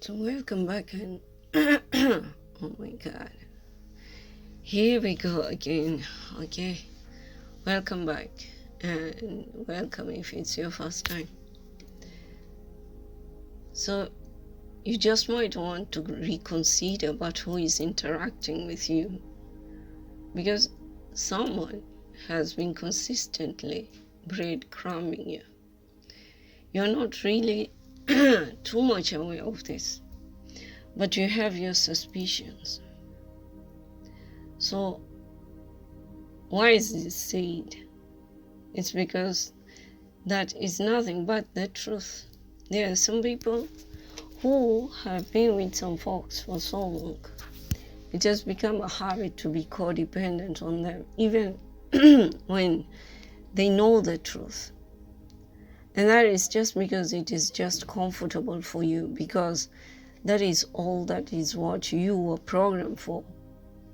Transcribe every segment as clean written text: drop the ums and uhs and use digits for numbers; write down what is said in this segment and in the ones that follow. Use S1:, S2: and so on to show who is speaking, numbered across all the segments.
S1: So welcome back and oh my god, here we go again. Okay, welcome back and welcome if it's your first time. So you just might want to reconsider about who is interacting with you, because someone has been consistently breadcrumbing you. You're not really too much aware of this, but you have your suspicions. So why is this said? It's because that is nothing but the truth. There are some people who have been with some folks for so long, it has become a habit to be codependent on them, even when they know the truth. And that is just because it is just comfortable for you, because that is all that is what you were programmed for.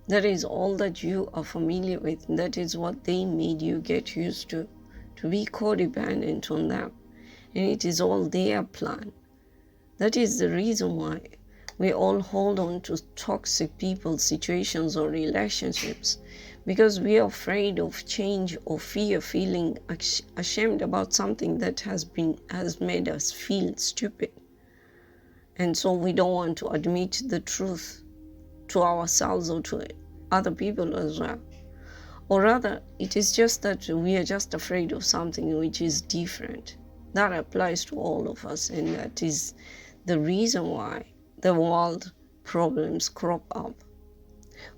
S1: That is all that you are familiar with. That is what they made you get used to be codependent on them. And it is all their plan. That is the reason why we all hold on to toxic people, situations, or relationships, because we are afraid of change or fear, feeling ashamed about something that has made us feel stupid. And so we don't want to admit the truth to ourselves or to other people as well. Or rather, it is just that we are just afraid of something which is different. That applies to all of us, and that is the reason why the world problems crop up.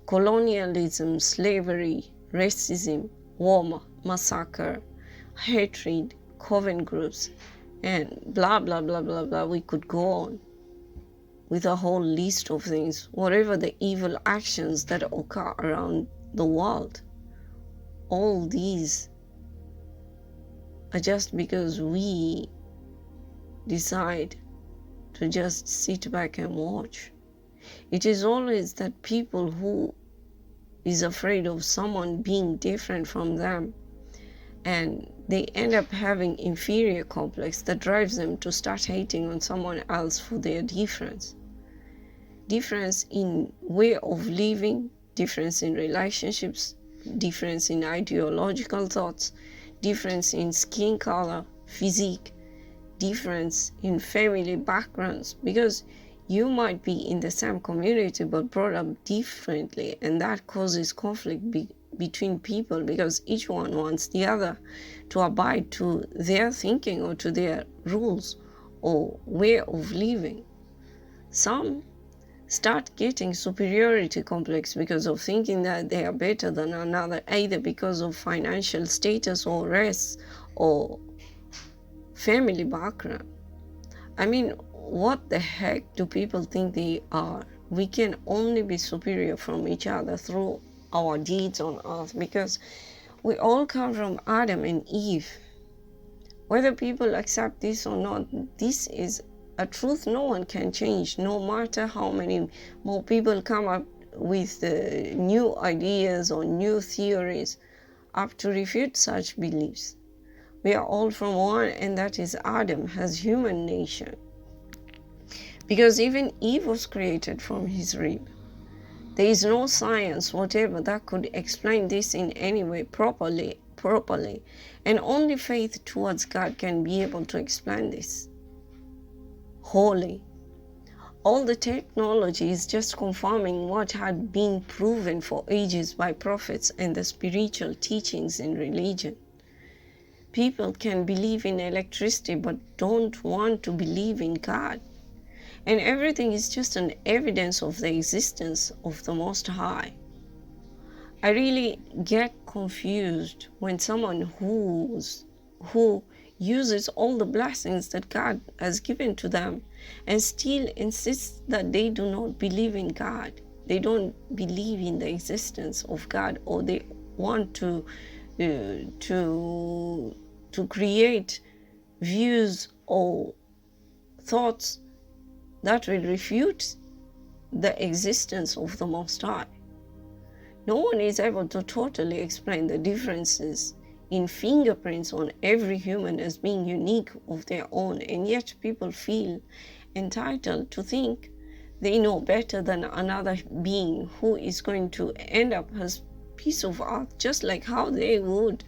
S1: Colonialism, slavery, racism, war, massacre, hatred, coven groups, and blah, blah, blah, blah, blah. We could go on with a whole list of things, whatever the evil actions that occur around the world. All these are just because we decide to just sit back and watch. It is always that people who is afraid of someone being different from them, and they end up having inferior complex that drives them to start hating on someone else for their difference. Difference in way of living, difference in relationships, difference in ideological thoughts, difference in skin color, physique, difference in family backgrounds, because you might be in the same community but brought up differently, and that causes conflict between people, because each one wants the other to abide to their thinking or to their rules or way of living. Some start getting superiority complex because of thinking that they are better than another, either because of financial status or race or family background. I mean, what the heck do people think they are? We can only be superior from each other through our deeds on earth, because we all come from Adam and Eve. Whether people accept this or not, this is a truth no one can change, no matter how many more people come up with new ideas or new theories up to refute such beliefs. We are all from one, and that is Adam has human nature. Because even Eve was created from his rib. There is no science whatever that could explain this in any way properly, and only faith towards God can be able to explain this wholly. All the technology is just confirming what had been proven for ages by prophets and the spiritual teachings in religion. People can believe in electricity but don't want to believe in God. And everything is just an evidence of the existence of the Most High. I really get confused when someone who uses all the blessings that God has given to them and still insists that they do not believe in God. They don't believe in the existence of God, or they want to create views or thoughts that will refute the existence of the Most High. No one is able to totally explain the differences in fingerprints on every human as being unique of their own, and yet people feel entitled to think they know better than another being who is going to end up as piece of earth, just like how they would.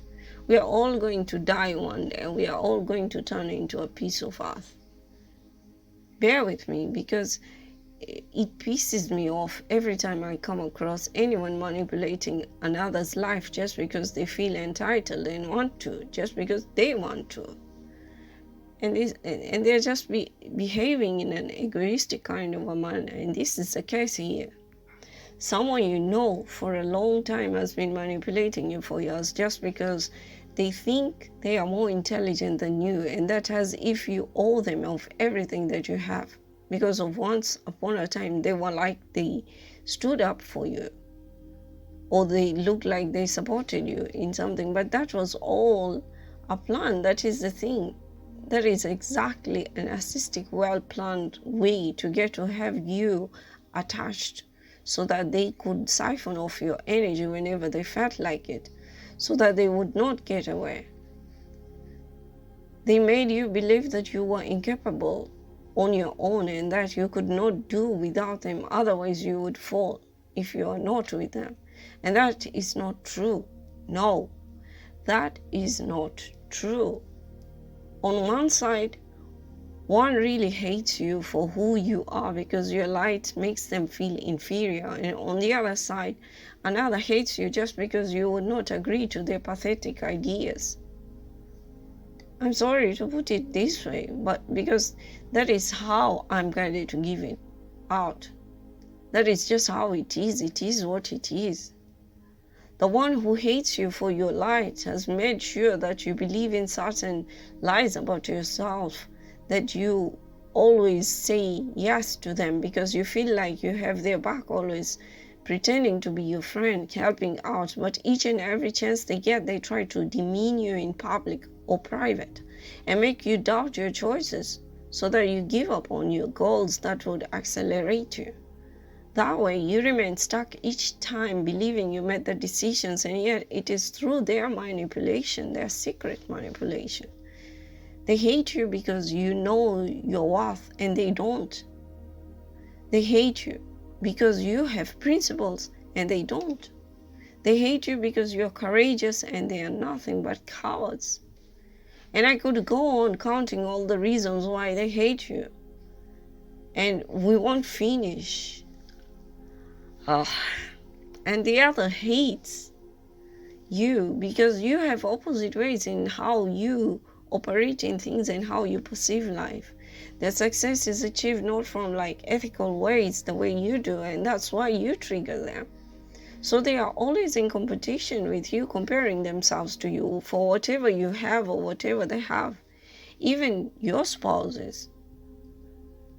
S1: We are all going to die one day, and we are all going to turn into a piece of earth. Bear with me, because it pisses me off every time I come across anyone manipulating another's life just because they feel entitled and want to, just because they want to. And they're just behaving in an egoistic kind of a manner. And this is the case here. Someone you know for a long time has been manipulating you for years just because they think they are more intelligent than you, and that as if you owe them of everything that you have. Because of once upon a time they were like they stood up for you, or they looked like they supported you in something, but that was all a plan. That is the thing. That is exactly an narcissistic, well-planned way to get to have you attached, so that they could siphon off your energy whenever they felt like it, so that they would not get away. They made you believe that you were incapable on your own and that you could not do without them, otherwise you would fall if you are not with them. And that is not true. No, that is not true. On one side, one really hates you for who you are because your light makes them feel inferior, and on the other side, another hates you just because you would not agree to their pathetic ideas. I'm sorry to put it this way, but because that is how I'm going to give it out. That is just how it is. It is what it is. The one who hates you for your light has made sure that you believe in certain lies about yourself, that you always say yes to them because you feel like you have their back, always pretending to be your friend, helping out. But each and every chance they get, they try to demean you in public or private and make you doubt your choices so that you give up on your goals that would accelerate you. That way you remain stuck each time believing you made the decisions, and yet it is through their manipulation, their secret manipulation. They hate you because you know your worth and they don't. They hate you because you have principles and they don't. They hate you because you're courageous and they are nothing but cowards. And I could go on counting all the reasons why they hate you, and we won't finish. And the other hates you because you have opposite ways in how you operate in things and how you perceive life. Their success is achieved not from like ethical ways the way you do, and that's why you trigger them. So they are always in competition with you, comparing themselves to you for whatever you have or whatever they have. Even your spouses.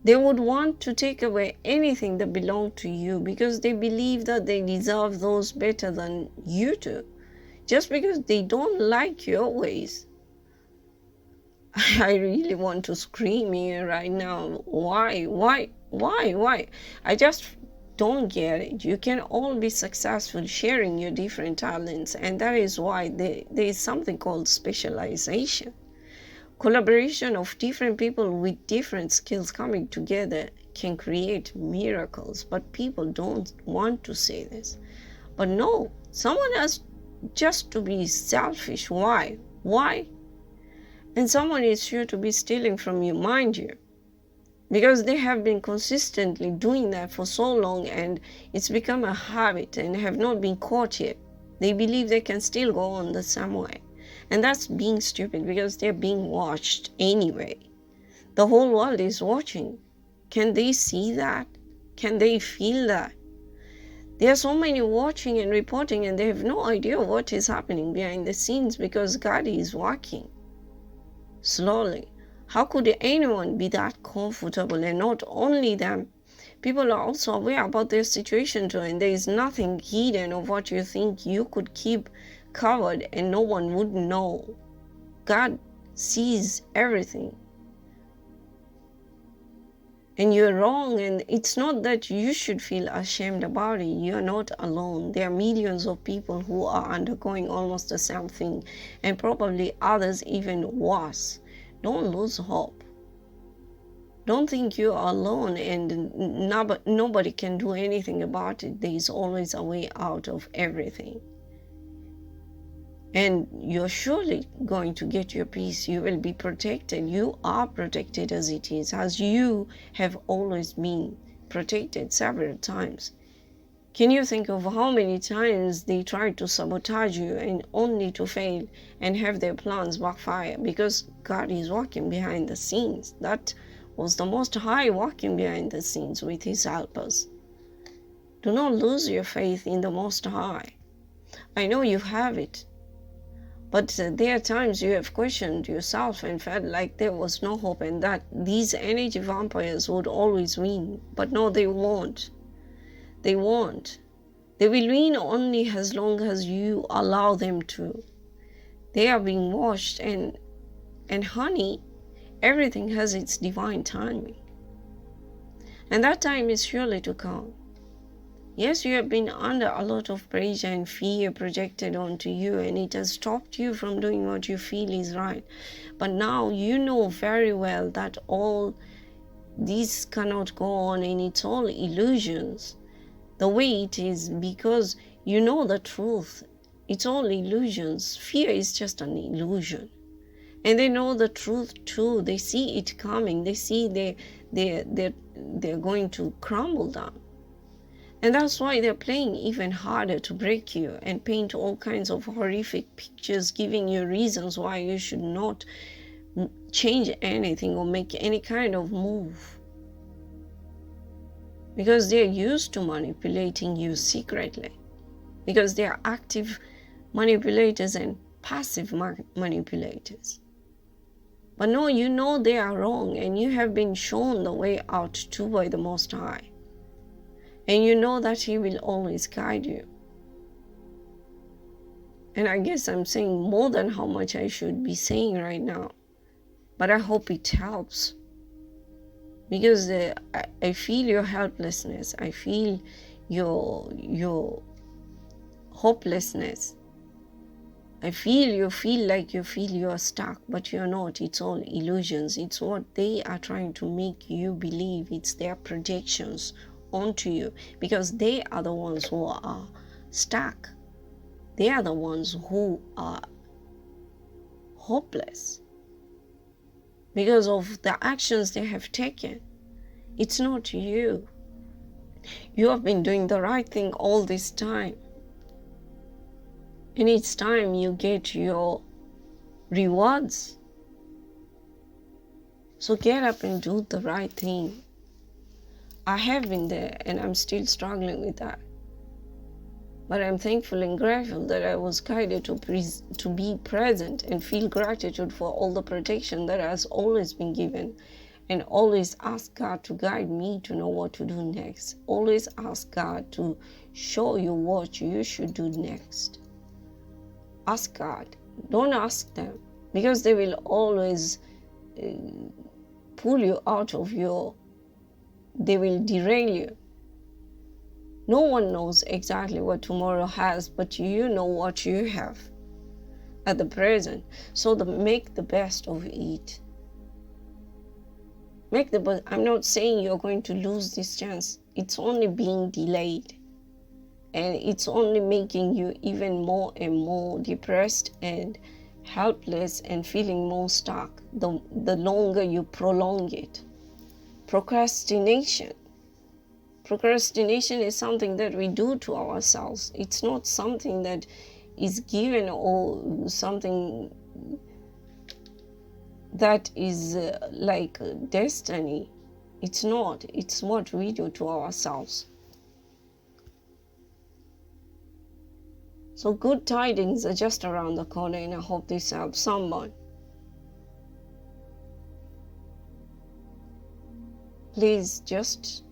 S1: They would want to take away anything that belonged to you because they believe that they deserve those better than you do, just because they don't like your ways. I really want to scream here right now. Why? I just don't get it. You can all be successful sharing your different talents, and that is why there is something called specialization. Collaboration of different people with different skills coming together can create miracles, but people don't want to say this. But no, someone has just to be selfish. Why? And someone is sure to be stealing from you, mind you, because they have been consistently doing that for so long and it's become a habit and have not been caught yet. They believe they can still go on the same way. And that's being stupid because they're being watched anyway. The whole world is watching. Can they see that? Can they feel that? There are so many watching and reporting, and they have no idea what is happening behind the scenes because God is working slowly. How could anyone be that comfortable? And not only them, people are also aware about their situation too, and there is nothing hidden of what you think you could keep covered and no one would know. God sees everything. And you're wrong, and it's not that you should feel ashamed about it. You're not alone. There are millions of people who are undergoing almost the same thing, and probably others even worse. Don't lose hope. Don't think you are alone and nobody can do anything about it. There is always a way out of everything. And you're surely going to get your peace. You will be protected. You are protected as it is, as you have always been protected several times. Can you think of how many times they tried to sabotage you and only to fail and have their plans backfire? Because God is working behind the scenes. That was the Most High working behind the scenes with His helpers. Do not lose your faith in the Most High. I know you have it. But there are times you have questioned yourself and felt like there was no hope and that these energy vampires would always win. But no, they won't. They won't. They will win only as long as you allow them to. They are being washed and honey, everything has its divine timing. And that time is surely to come. Yes, you have been under a lot of pressure and fear projected onto you, and it has stopped you from doing what you feel is right. But now you know very well that all this cannot go on and it's all illusions. The way it is, because you know the truth. It's all illusions. Fear is just an illusion. And they know the truth too. They see it coming. They see they're going to crumble down. And that's why they're playing even harder to break you and paint all kinds of horrific pictures, giving you reasons why you should not change anything or make any kind of move. Because they're used to manipulating you secretly. Because they are active manipulators and passive manipulators. But no, you know they are wrong, and you have been shown the way out too by the Most High. And you know that He will always guide you. And I guess I'm saying more than how much I should be saying right now. But I hope it helps. Because I feel your helplessness. I feel your hopelessness. I feel like you feel you are stuck, but you're not. It's all illusions. It's what they are trying to make you believe. It's their projections onto you, because they are the ones who are stuck. They are the ones who are hopeless because of the actions they have taken. It's not you. You have been doing the right thing all this time. And it's time you get your rewards. So get up and do the right thing. I have been there and I'm still struggling with that. But I'm thankful and grateful that I was guided to be present and feel gratitude for all the protection that has always been given. And always ask God to guide me to know what to do next. Always ask God to show you what you should do next. Ask God. Don't ask them, because they will always pull you out of they will derail you. No one knows exactly what tomorrow has, but you know what you have at the present. So make the best of it. I'm not saying you're going to lose this chance. It's only being delayed. And it's only making you even more and more depressed and helpless and feeling more stuck the longer you prolong it. Procrastination is something that we do to ourselves. It's not something that is given or something that is like destiny. It's not. It's what we do to ourselves. So good tidings are just around the corner, and I hope this helps someone. Please just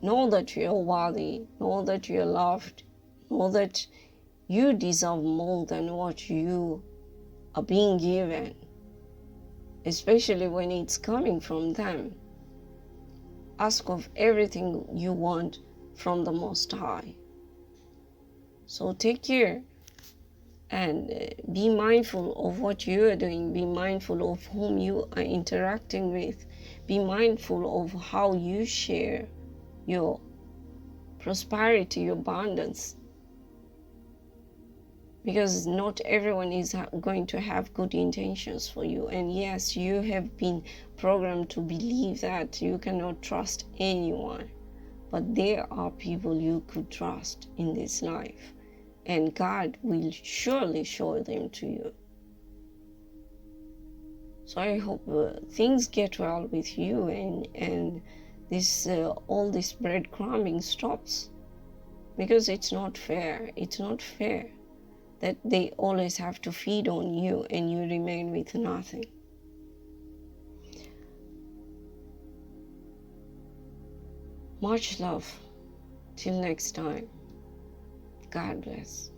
S1: know that you're worthy, know that you're loved, know that you deserve more than what you are being given, especially when it's coming from them. Ask of everything you want from the Most High. So take care And be mindful of what you are doing. Be mindful of whom you are interacting with. Be mindful of how you share your prosperity, your abundance. Because not everyone is going to have good intentions for you. And yes, you have been programmed to believe that you cannot trust anyone. But there are people you could trust in this life. And God will surely show them to you. So I hope things get well with you, and this all this breadcrumbing stops, because it's not fair. It's not fair that they always have to feed on you and you remain with nothing. Much love. Till next time. God bless.